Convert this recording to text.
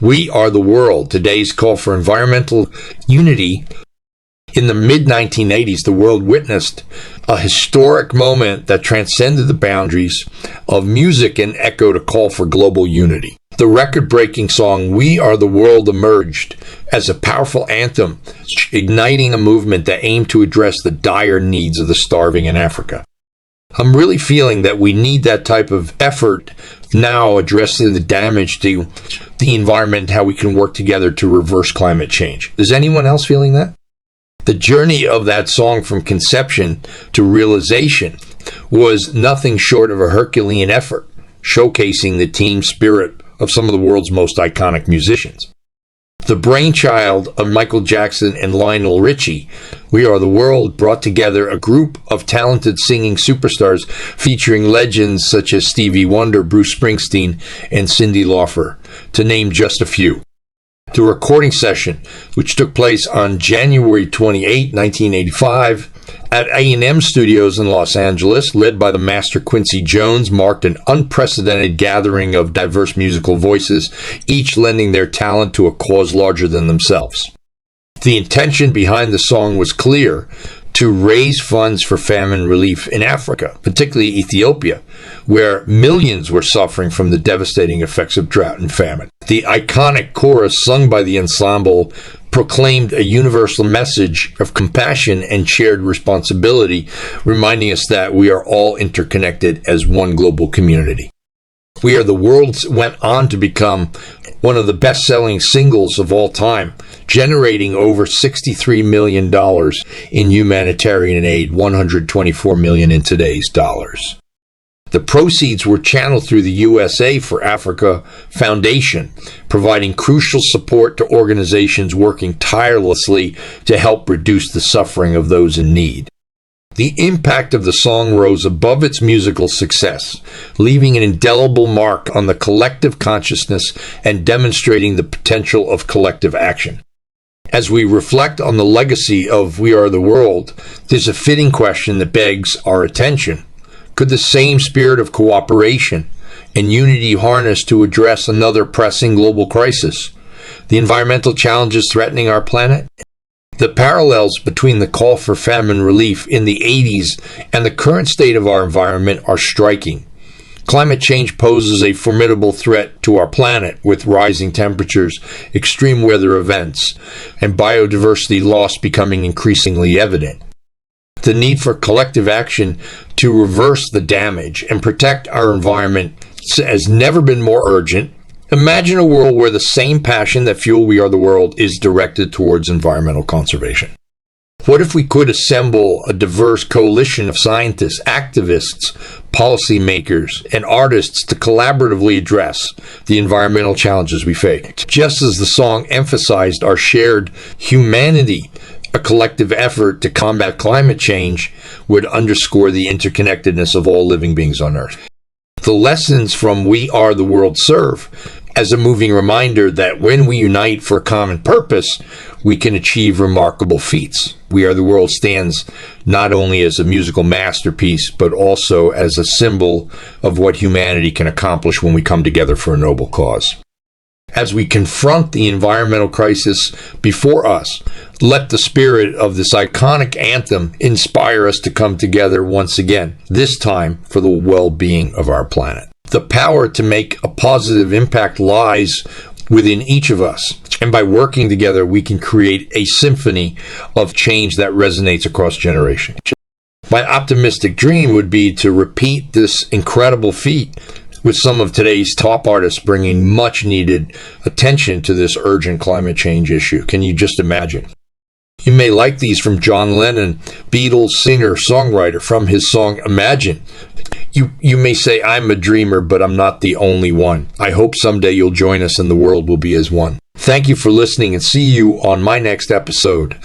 We Are the World, today's call for environmental unity. In the mid-1980s, the world witnessed a historic moment that transcended the boundaries of music and echoed a call for global unity. The record-breaking song We Are the World emerged as a powerful anthem, igniting a movement that aimed to address the dire needs of the starving in Africa. I'm really feeling that we need that type of effort now, addressing the damage to the environment and how we can work together to reverse climate change. Is anyone else feeling that? The journey of that song from conception to realization was nothing short of a Herculean effort, showcasing the team spirit of some of the world's most iconic musicians. The brainchild of Michael Jackson and Lionel Richie, We Are the World brought together a group of talented singing superstars featuring legends such as Stevie Wonder, Bruce Springsteen, and Cyndi Lauper, to name just a few. The recording session, which took place on January 28, 1985, at A&M Studios in Los Angeles, led by the master Quincy Jones, marked an unprecedented gathering of diverse musical voices, each lending their talent to a cause larger than themselves. The intention behind the song was clear: to raise funds for famine relief in Africa, particularly Ethiopia, where millions were suffering from the devastating effects of drought and famine. The iconic chorus sung by the ensemble proclaimed a universal message of compassion and shared responsibility, reminding us that we are all interconnected as one global community. We Are the World went on to become one of the best-selling singles of all time, generating over $63 million in humanitarian aid, $124 million in today's dollars. The proceeds were channeled through the USA for Africa Foundation, providing crucial support to organizations working tirelessly to help reduce the suffering of those in need. The impact of the song rose above its musical success, leaving an indelible mark on the collective consciousness and demonstrating the potential of collective action. As we reflect on the legacy of We Are the World, there's a fitting question that begs our attention. Could the same spirit of cooperation and unity harness to address another pressing global crisis, the environmental challenges threatening our planet? The parallels between the call for famine relief in the 80s and the current state of our environment are striking. Climate change poses a formidable threat to our planet, with rising temperatures, extreme weather events, and biodiversity loss becoming increasingly evident. The need for collective action to reverse the damage and protect our environment has never been more urgent. Imagine a world where the same passion that fueled We Are the World is directed towards environmental conservation. What if we could assemble a diverse coalition of scientists, activists, policymakers, and artists to collaboratively address the environmental challenges we face? Just as the song emphasized our shared humanity, a collective effort to combat climate change would underscore the interconnectedness of all living beings on Earth. The lessons from We Are the World serve as a moving reminder that when we unite for a common purpose, we can achieve remarkable feats. We Are the World stands not only as a musical masterpiece, but also as a symbol of what humanity can accomplish when we come together for a noble cause. As we confront the environmental crisis before us, let the spirit of this iconic anthem inspire us to come together once again, this time for the well-being of our planet. The power to make a positive impact lies within each of us, and by working together, we can create a symphony of change that resonates across generations. My optimistic dream would be to repeat this incredible feat with some of today's top artists bringing much needed attention to this urgent climate change issue. Can you just imagine? You may like these from John Lennon, Beatles singer-songwriter, from his song Imagine. You may say, I'm a dreamer, but I'm not the only one. I hope someday you'll join us and the world will be as one. Thank you for listening, and see you on my next episode.